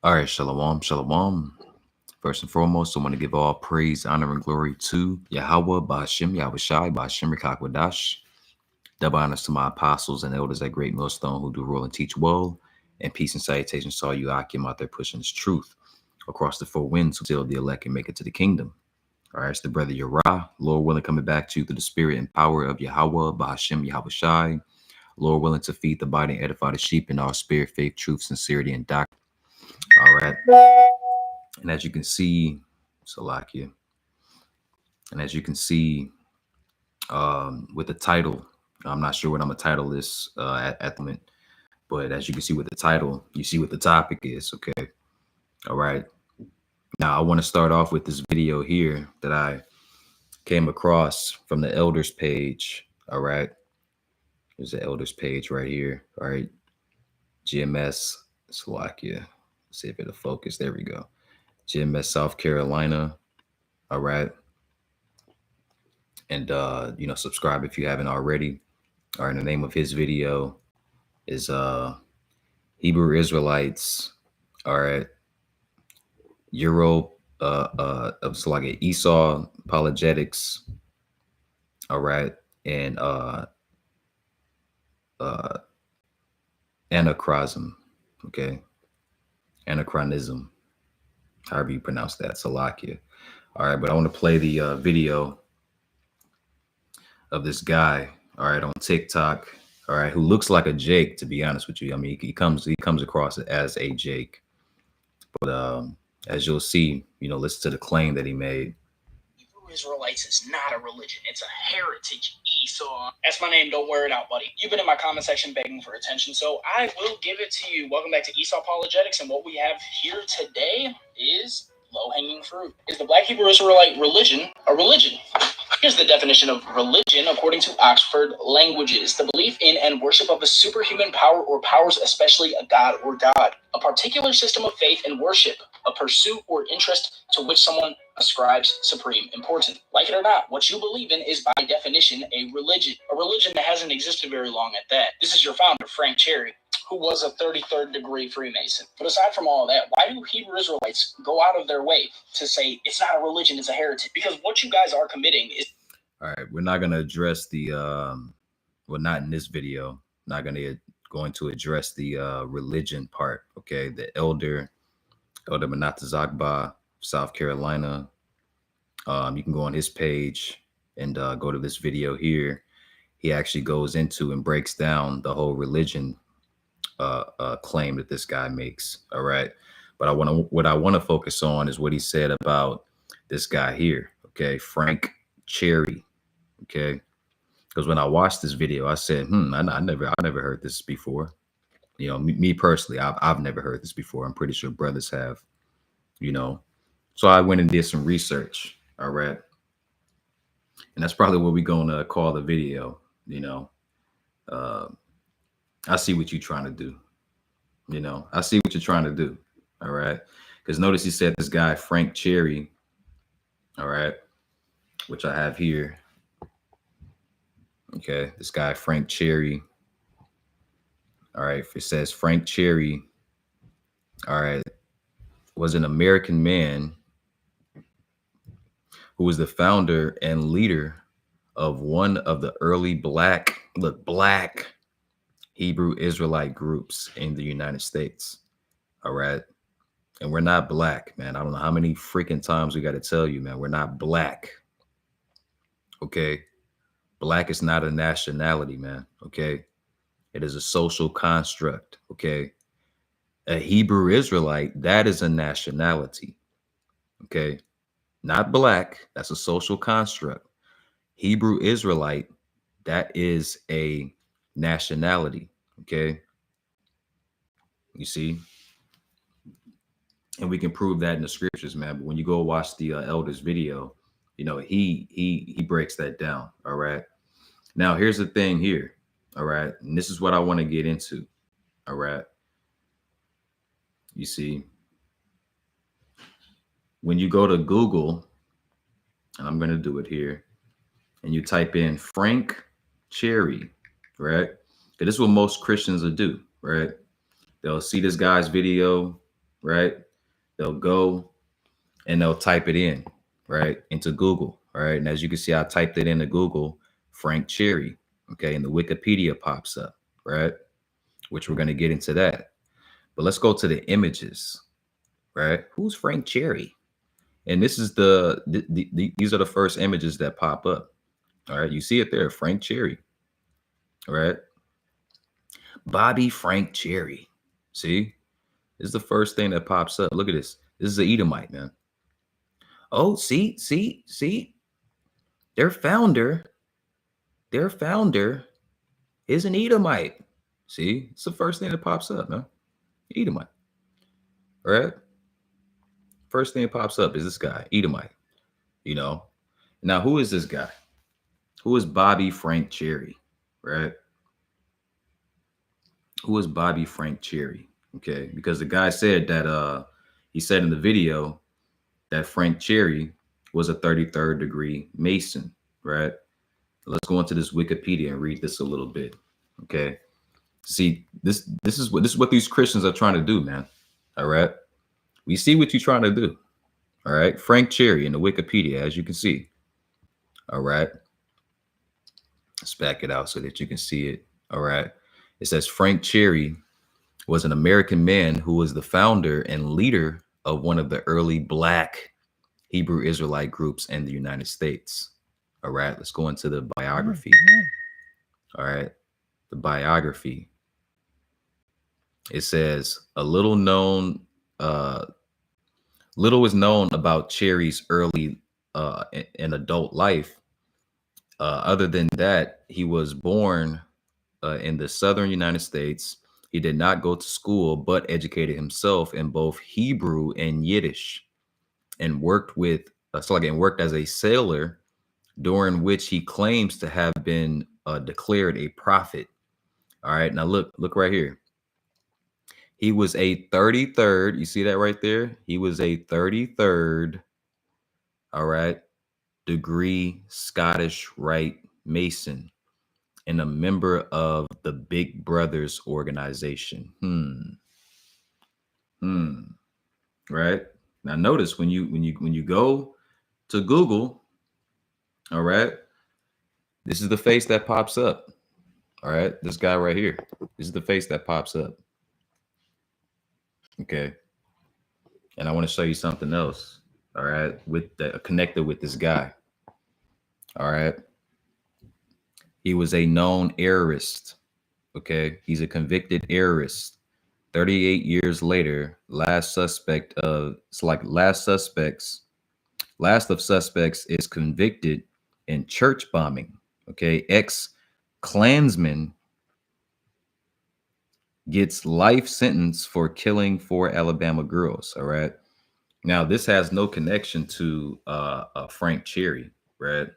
All right, shalom, shalom. First and foremost, I want to give all praise, honor, and glory to Yahweh, Ba'ashem, Yahushai, Ba'ashem, Rikakwadash. Double honors to my apostles and elders at Great Millstone who do rule and teach well. And peace and salutations to all you Akim out there pushing this truth across the four winds who seal the elect and make it to the kingdom. All right, it's the brother Yara, Lord willing, coming back to you through the spirit and power of Yahweh, Ba'ashem, Yahushai. Lord willing to feed the body and edify the sheep in all spirit, faith, truth, sincerity, and doctrine. All right. And as you can see, Salakia, and as you can see with the title, I'm not sure what I'm going to title this at the moment, but as you can see with the title, you see what the topic is, okay? All right. Now, I want to start off with this video here that I came across from the elders page, all right? There's the elders page right here, all right? GMS, Salakia. Let's see if it'll focus. There we go. GMS, South Carolina, all right? And subscribe if you haven't already. All right, the name of his video is Hebrew Israelites, all right, it's like an Esau apologetics, all right, and anachronism, okay, anachronism, however you pronounce that, Salakia. All right, but I want to play the video of this guy, all right, on TikTok, all right, who looks like a Jake, to be honest with you. I mean, he comes across as a Jake, but as you'll see, listen to the claim that he made. Hebrew Israelites is not a religion. It's a heritage. Esau. That's my name. Don't wear it out, buddy. You've been in my comment section begging for attention, so I will give it to you. Welcome back to Esau Apologetics, and what we have here today is low-hanging fruit. Is the Black Hebrew Israelite religion a religion? Here's the definition of religion according to Oxford Languages. The belief in and worship of a superhuman power or powers, especially a god or god. A particular system of faith and worship. A pursuit or interest to which someone ascribes supreme importance. Like it or not, what you believe in is by definition a religion. A religion that hasn't existed very long at that. This is your founder, Frank Cherry, who was a 33rd degree Freemason. But aside from all that, why do Hebrew Israelites go out of their way to say it's not a religion, it's a heritage? Because what you guys are committing is... All right, we're not going to address the, well, not in this video, not going to address the religion part, okay? The Elder Manata Zakba, South Carolina. You can go on his page and go to this video here. He actually goes into and breaks down the whole religion claim that this guy makes. All right. But what I want to focus on is what he said about this guy here. Okay. Frank Cherry. Okay. Because when I watched this video, I said, I never heard this before. Me personally, I've never heard this before. I'm pretty sure brothers have, So I went and did some research. All right. And that's probably what we're going to call the video. I see what you're trying to do. I see what you're trying to do. All right. Because notice he said this guy, Frank Cherry. All right. Which I have here. Okay. This guy, Frank Cherry. All right. It says Frank Cherry. All right. Was an American man who was the founder and leader of one of the early black Hebrew Israelite groups in the United States. All right. And we're not black, man. I don't know how many freaking times we got to tell you, man. We're not black. Okay. Black is not a nationality, man. Okay. It is a social construct. Okay. A Hebrew Israelite, that is a nationality. Okay. Not black. That's a social construct. Hebrew Israelite, that is a nationality. Okay. You see? And we can prove that in the scriptures, man. But when you go watch the elders video, he breaks that down. All right. Now, here's the thing here. All right. And this is what I want to get into. All right. You see, when you go to Google, and I'm going to do it here, and you type in Frank Cherry, right? This is what most Christians will do, right? They'll see this guy's video, right? They'll go and they'll type it in, right, into Google, right? And as you can see, I typed it into Google, Frank Cherry, okay, and the Wikipedia pops up, right? Which we're going to get into that. But let's go to the images, right? Who's Frank Cherry? And this is these are the first images that pop up. All right, you see it there, Frank Cherry, right? Bobby Frank Cherry. See, this is the first thing that pops up. Look at this. This is an Edomite, man. Oh, see. Their founder is an Edomite. See, it's the first thing that pops up, man. Edomite. All right. First thing that pops up is this guy, Edomite. You know. Now, who is this guy? Who is Bobby Frank Cherry? Right? Who is Bobby Frank Cherry? Okay, because the guy said that he said in the video that Frank Cherry was a 33rd degree Mason, right? Let's go into this Wikipedia and read this a little bit. Okay. See, this is what these Christians are trying to do, man. All right. We see what you're trying to do. All right. Frank Cherry in the Wikipedia, as you can see. All right. Let's back it out so that you can see it. All right. It says Frank Cherry was an American man who was the founder and leader of one of the early Black Hebrew Israelite groups in the United States. All right, let's go into the biography. All right, the biography. It says little is known about Cherry's early and adult life. Other than that, he was born in the southern United States. He did not go to school, but educated himself in both Hebrew and Yiddish, and worked as a sailor, during which he claims to have been declared a prophet. All right, now look right here. He was a 33rd. You see that right there? He was a 33rd, all right, degree Scottish Rite Mason and a member of the Big Brothers organization. Right? Now notice when you go to Google, all right, this is the face that pops up. All right, this guy right here. This is the face that pops up. Okay. And I want to show you something else. All right, with the connected with this guy. All right. He was a known errorist. Okay. He's a convicted errorist. 38 years later, last of suspects is convicted in church bombing. Okay. Ex-Klansman gets life sentence for killing 4 Alabama girls. All right. Now, this has no connection to Frank Cherry, right?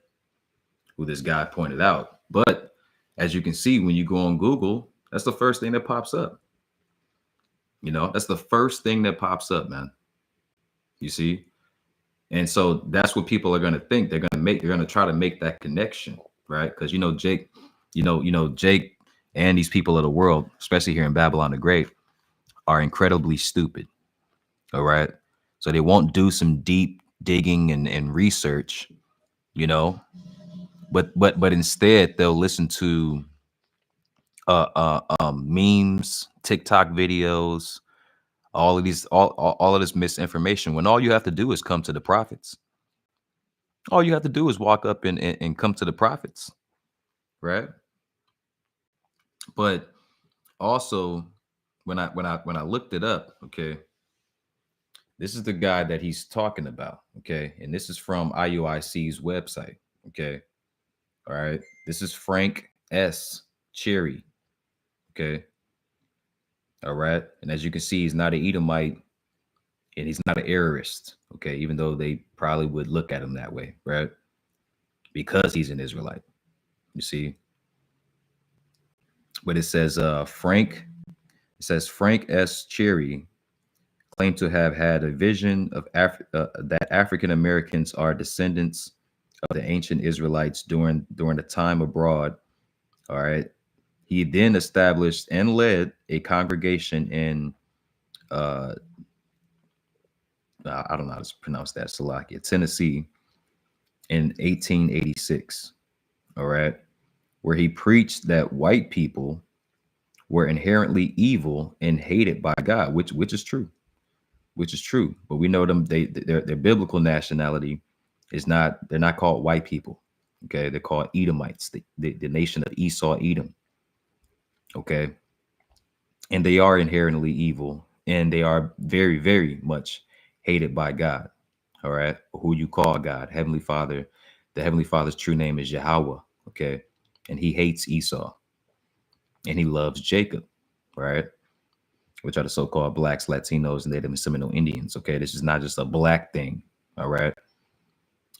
Who this guy pointed out. But as you can see, when you go on Google, that's the first thing that pops up. You know, that's the first thing that pops up, man. You see? And so that's what people are going to think. They're going to try to make that connection, right? Because, you know, Jake, Jake and these people of the world, especially here in Babylon the Great, are incredibly stupid. All right. So they won't do some deep digging and research, you know, but instead they'll listen to memes, TikTok videos, all of this misinformation, when all you have to do is come to the prophets. All you have to do is walk up and come to the prophets, right? But also when I looked it up, okay, this is the guy that he's talking about, okay, and this is from IUIC's website, okay. All right, this is Frank S. Cherry, okay. All right, and as you can see, he's not an Edomite and he's not an errorist, okay, even though they probably would look at him that way, right? Because he's an Israelite, you see. But it says Frank S. Cherry claimed to have had a vision of that African Americans are descendants of the ancient Israelites during the time abroad. All right. He then established and led a congregation in I don't know how to pronounce that, Salakia, Tennessee, in 1886. All right, where he preached that white people were inherently evil and hated by God, which is true, which is true. But we know them, their biblical nationality is not, they're not called white people. Okay, they're called Edomites, the nation of Esau, Edom. Okay, and they are inherently evil, and they are very, very much hated by God. All right, who you call God, Heavenly Father. The Heavenly Father's true name is Yahweh. Okay, and he hates Esau, and he loves Jacob. Right, which are the so-called blacks, Latinos, and Native and Seminole Indians. Okay, this is not just a black thing. All right,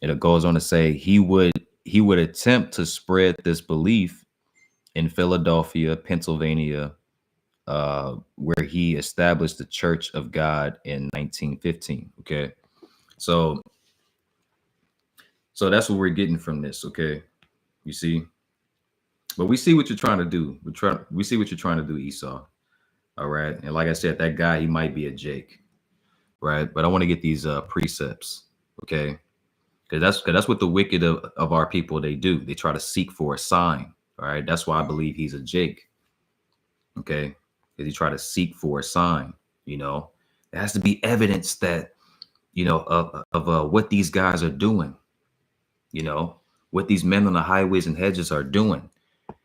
and it goes on to say he would attempt to spread this belief in Philadelphia, Pennsylvania, where he established the Church of God in 1915. Okay, so that's what we're getting from this. Okay, you see, but we see what you're trying to do. We see what you're trying to do, Esau. All right, and like I said, that guy, he might be a Jake, right? But I want to get these precepts, okay? Because that's what the wicked of our people, they do. They try to seek for a sign. All right, that's why I believe he's a Jake. Okay, because he try to seek for a sign. You know, there has to be evidence that, you know, of what these guys are doing. You know, what these men on the highways and hedges are doing.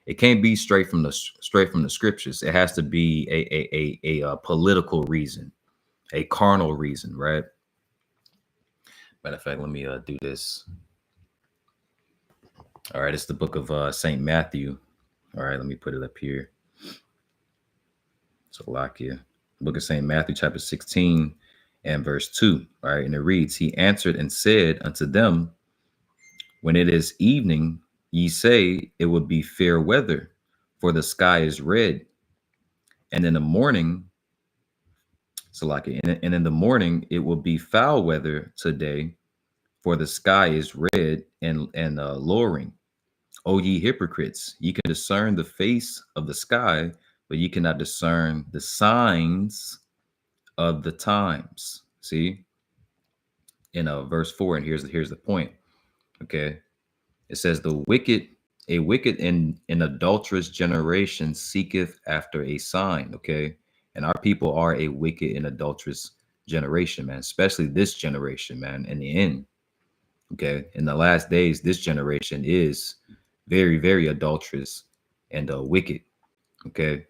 It can't be straight from the scriptures. It has to be a political reason, a carnal reason, right? Matter of fact, let me do this. All right, it's the book of St. Matthew. All right, let me put it up here. So Lakia, book of St. Matthew, chapter 16 and verse 2. All right, and it reads, he answered and said unto them, when it is evening, ye say it would be fair weather, for the sky is red. And in the morning, Salakia, and in the morning it will be foul weather today, for the sky is red and lowering. O ye hypocrites, ye can discern the face of the sky, but ye cannot discern the signs of the times. See, in verse 4, and here's the point. Okay, it says a wicked and an adulterous generation seeketh after a sign. Okay, and our people are a wicked and adulterous generation, man, especially this generation, man. In the end, okay, in the last days, this generation is very, very adulterous and wicked. Okay,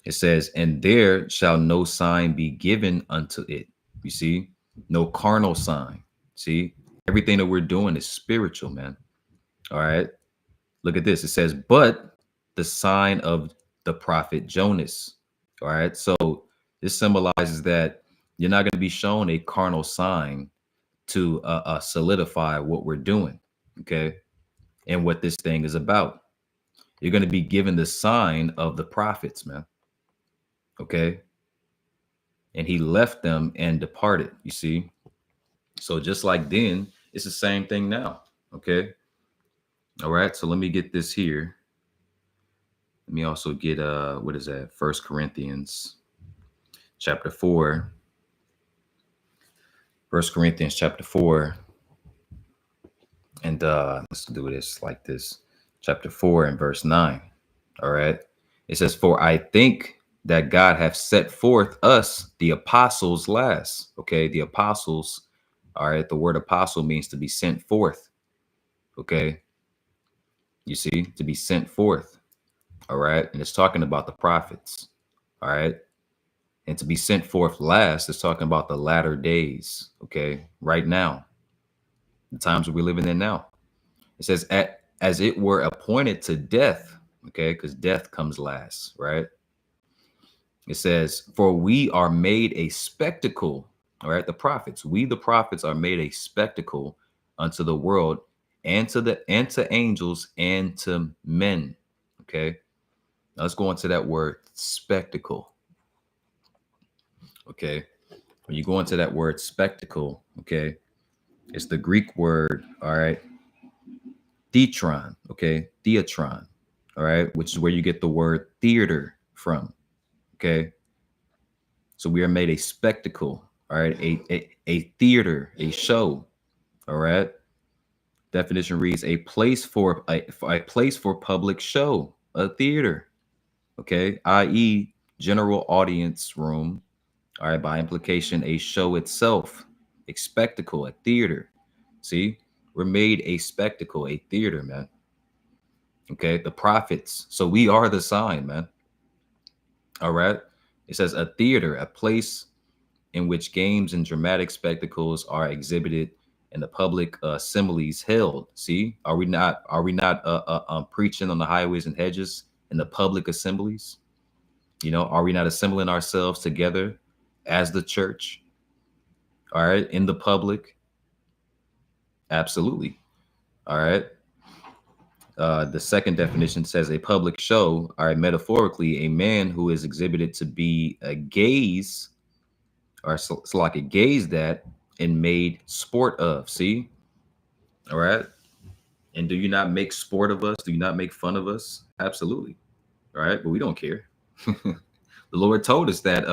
it says, and there shall no sign be given unto it. You see, no carnal sign. See, everything that we're doing is spiritual, man. All right, look at this. It says, but the sign of the prophet Jonas. All right, so this symbolizes that you're not going to be shown a carnal sign to solidify what we're doing. Okay, and what this thing is about. You're going to be given the sign of the prophets, man. Okay. And he left them and departed, you see. So just like then, it's the same thing now. Okay. All right. So let me get this here. Let me also get what is that? 1 Corinthians chapter 4. 1 Corinthians chapter 4. And let's do this like this. Chapter 4 and verse 9. All right. It says, for I think that God hath set forth us, the apostles, last. Okay. The apostles. All right. The word apostle means to be sent forth. Okay. You see, to be sent forth. All right. And it's talking about the prophets. All right. And to be sent forth last is talking about the latter days. Okay. Right now, the times we're living in now. It says, as it were appointed to death. Okay. Because death comes last. Right. It says, for we are made a spectacle. All right. The prophets, we, the prophets, are made a spectacle unto the world and to angels and to men. Okay. Now let's go into that word spectacle. Okay. When you go into that word spectacle, okay, it's the Greek word, all right, theatron, okay, theatron, all right, which is where you get the word theater from. Okay. So we are made a spectacle. All right. A theater, a show. All right. Definition reads a place for a place for public show, a theater. Okay. I.e., general audience room. All right. By implication, a show itself, a spectacle, a theater. See, we're made a spectacle, a theater, man. Okay. The prophets. So we are the sign, man. All right. It says a theater, a place in which games and dramatic spectacles are exhibited and the public assemblies held. See, are we not preaching on the highways and hedges in the public assemblies? You know, are we not assembling ourselves together as the church? All right, in the public. Absolutely. All right. The second definition says a public show, all right, metaphorically, a man who is exhibited to be a gaze or so like a gazed at and made sport of. See? All right. And do you not make sport of us? Do you not make fun of us? Absolutely. All right. But we don't care. The Lord told us that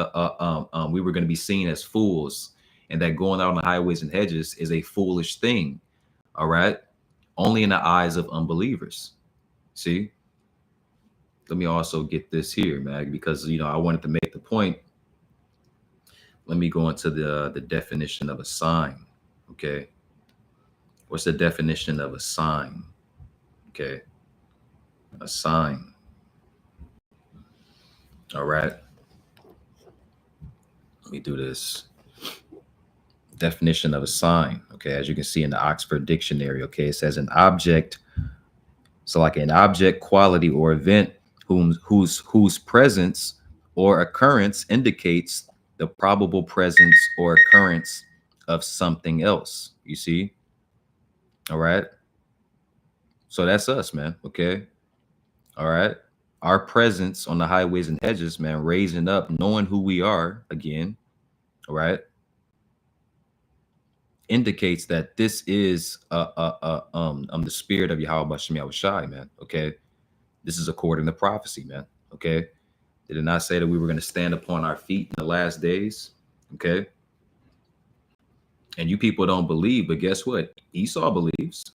we were going to be seen as fools and that going out on the highways and hedges is a foolish thing. All right. Only in the eyes of unbelievers. See? Let me also get this here, Mag, because, you know, I wanted to make the point. Let me go into the definition of a sign. Okay. What's the definition of a sign? Okay. A sign. All right. Let me do this. Definition of a sign. Okay. As you can see in the Oxford Dictionary. Okay. It says an object. So like an object, quality, or event whose presence or occurrence indicates the probable presence or occurrence of something else. You see? All right. So that's us, man. Okay. All right. Our presence on the highways and hedges, man, raising up, knowing who we are again. All right. Indicates that this is the spirit of Yahweh Bashem Yahushai, man. Okay. This is according to prophecy, man. Okay. Did it not say that we were going to stand upon our feet in the last days? Okay. And you people don't believe, but guess what? Esau believes.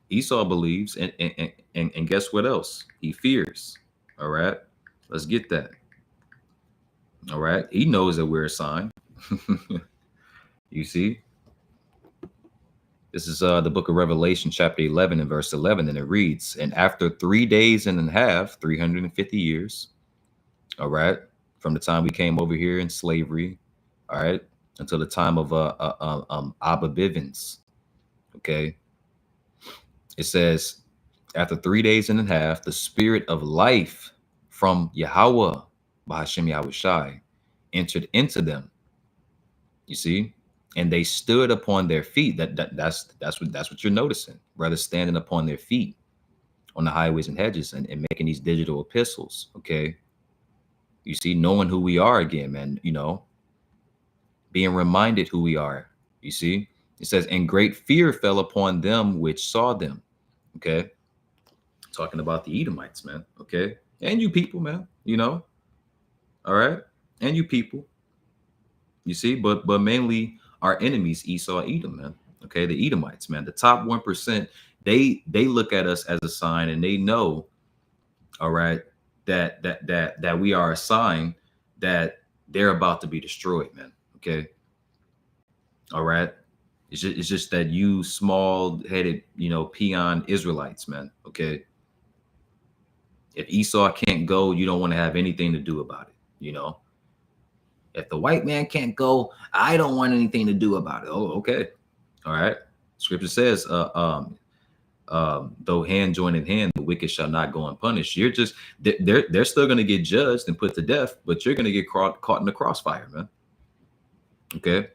Esau believes, and guess what else? He fears. All right. Let's get that. All right. He knows that we're a sign. You see? This is the book of Revelation, chapter 11 and verse 11, and it reads, and after 3 days and a half, 350 years, all right, from the time we came over here in slavery, all right, until the time of Abba Bivens, okay, it says, after 3 days and a half, the spirit of life from Yahweh, Bahashem Yahushai, entered into them. You see? And they stood upon their feet. That's what you're noticing. Brothers standing upon their feet on the highways and hedges and making these digital epistles. Okay. You see, knowing who we are again, man, you know, being reminded who we are. You see, it says, and great fear fell upon them which saw them. Okay. Talking about the Edomites, man. Okay. And you people, man, you know. All right. And you people. You see, but mainly our enemies, Esau, Edom, man. Okay, the Edomites, man. The top 1%, they look at us as a sign, and they know, all right, that we are a sign that they're about to be destroyed, man. Okay. All right. It's just that you small-headed, you know, peon Israelites, man. Okay. If Esau can't go, you don't want to have anything to do about it, you know. If the white man can't go, I don't want anything to do about it. Oh, okay. All right. Scripture says, though hand join in hand, the wicked shall not go unpunished. You're just, they're still going to get judged and put to death, but you're going to get caught in the crossfire, man. Okay.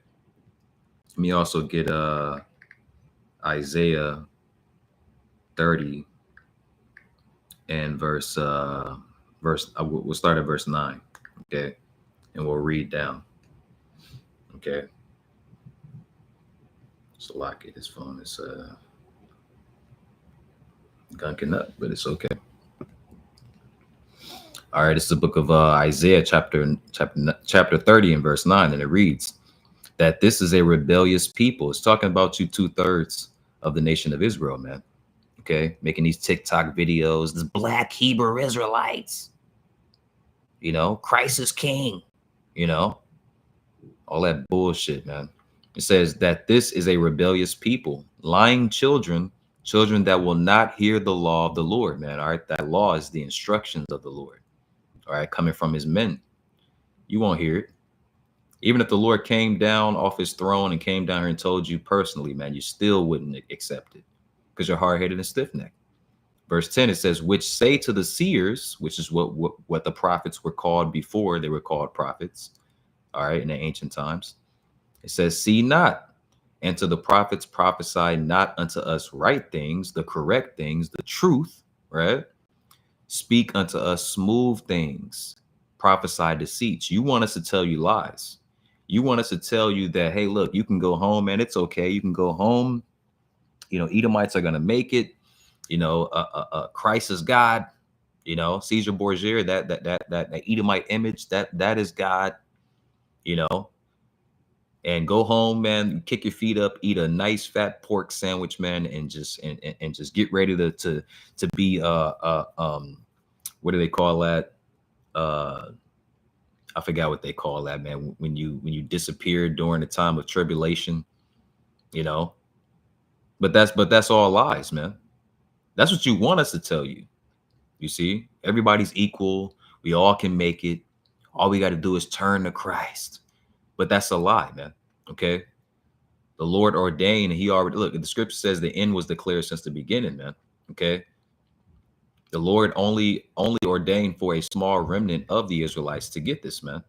Let me also get Isaiah 30 and we'll start at verse 9. Okay. And we'll read down. Okay. So lock it. This phone is gunking up, but it's okay. All right. This is the book of Isaiah, chapter 30 and verse 9, and it reads, that this is a rebellious people. It's talking about you 2/3 of the nation of Israel, man. Okay, making these TikTok videos, this black Hebrew Israelites, Christ is king, you know, all that bullshit, man. It says that this is a rebellious people, lying children, children that will not hear the law of the Lord, man. All right, that law is the instructions of the Lord, all right, coming from his men. You won't hear it. Even if the Lord came down off his throne and came down here and told you personally, man, you still wouldn't accept it because you're hard-headed and stiff-necked. Verse 10, it says, which say to the seers, which is what the prophets were called before they were called prophets, all right, in the ancient times. It says, see not, and to the prophets prophesy not unto us right things, the correct things, the truth, right? Speak unto us smooth things, prophesy deceits. You want us to tell you lies. You want us to tell you that, hey, look, you can go home, man. It's okay. You can go home. Edomites are going to make it. Christ is God. Caesar Borgia, that Edomite image, that is God. And go home, man. Kick your feet up, eat a nice fat pork sandwich, man, and just get ready to be what do they call that? I forgot what they call that, man. When you disappear during the time of tribulation, But that's all lies, man. That's what you want us to tell you. You see, everybody's equal. We all can make it. All we got to do is turn to Christ. But that's a lie, man. Okay. The Lord ordained, and he already, look, the scripture says the end was declared since the beginning, man. Okay. The Lord only ordained for a small remnant of the Israelites to get this, man.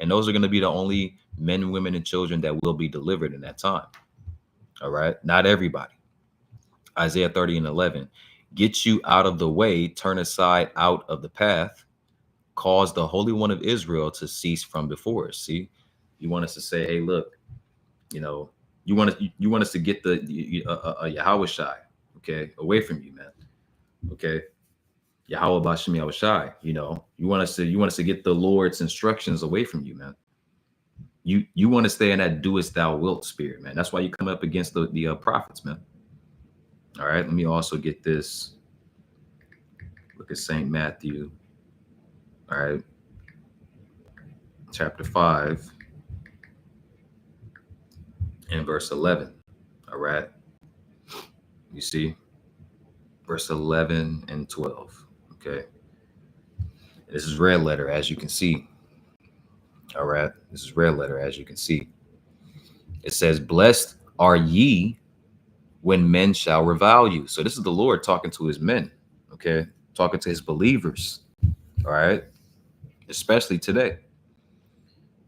And those are going to be the only men, women, and children that will be delivered in that time. All right. Not everybody. Isaiah 30:11. Get you out of the way, turn aside out of the path, cause the Holy One of Israel to cease from before us. See, you want us to say, hey, look, you want us to get the Yahweh Shai, okay, away from you, man. Okay. Yahweh Bashem Yahweh Shai, you want us to get the Lord's instructions away from you, man. You want to stay in that doest thou wilt spirit, man. That's why you come up against the prophets, man. All right, let me also get this. Look at St. Matthew. All right, chapter 5 and verse 11. All right, you see, verse 11 and 12. Okay, this is red letter, as you can see. All right, this is red letter, as you can see. It says, blessed are ye when men shall revile you. So this is the Lord talking to his men, okay, talking to his believers. All right, especially today.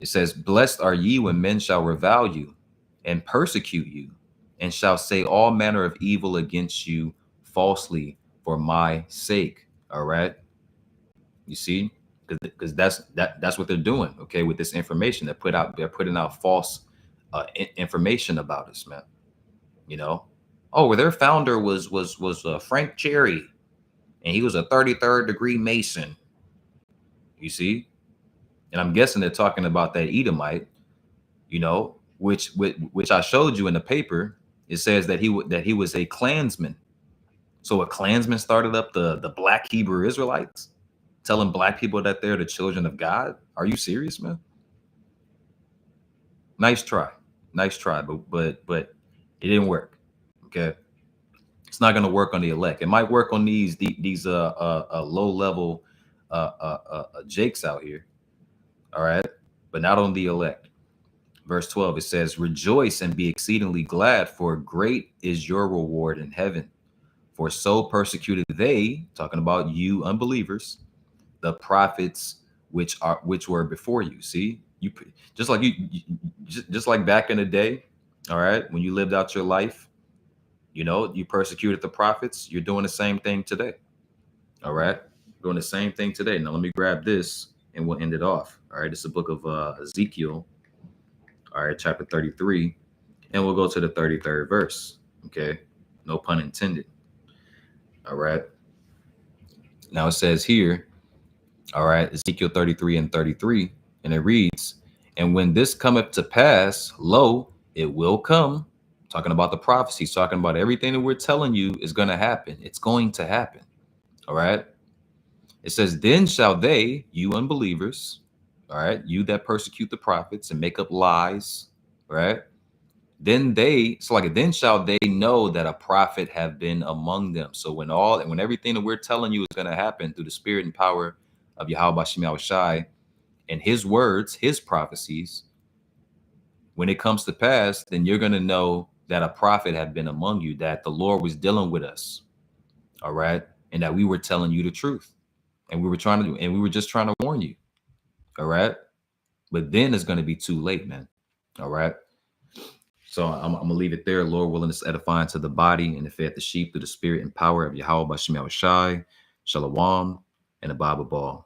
It says, blessed are ye when men shall revile you and persecute you, and shall say all manner of evil against you falsely for my sake. All right. You see, because that's what they're doing. Okay, with this information they're putting out false information about us, man. Oh, well, their founder was Frank Cherry, and he was a 33rd degree Mason. You see, and I'm guessing they're talking about that Edomite, which I showed you in the paper. It says that he was a Klansman. So a Klansman started up the Black Hebrew Israelites, telling Black people that they're the children of God. Are you serious, man? Nice try, but it didn't work. Okay, it's not going to work on the elect. It might work on these low level jakes out here. All right, but not on the elect. Verse 12, it says, rejoice and be exceedingly glad, for great is your reward in heaven. For so persecuted they, talking about you unbelievers, the prophets which were before you. See, you just like back in the day. All right, when you lived out your life, you persecuted the prophets. You're doing the same thing today. All right, doing the same thing today. Now let me grab this and we'll end it off. All right, it's the book of Ezekiel. All right, chapter 33, and we'll go to the 33rd verse. Okay, no pun intended. All right. Now it says here, all right, Ezekiel 33 and 33, and it reads, And when this cometh to pass, lo, it will come. Talking about the prophecies, talking about everything that we're telling you is going to happen. It's going to happen. All right. It says, then shall they, you unbelievers, all right, you that persecute the prophets and make up lies, right? Then then shall they know that a prophet have been among them. So when everything that we're telling you is going to happen through the spirit and power of Yahweh Shem Yahushai and his words, his prophecies, when it comes to pass, then you're going to know that a prophet had been among you, that the Lord was dealing with us. All right. And that we were telling you the truth. And we were just trying to warn you. All right. But then it's going to be too late, man. All right. So I'm going to leave it there. Lord willing, it's edifying to the body and the fed the sheep through the spirit and power of Yahweh Bashem Yahushai, Shalom, and the Bible Ball.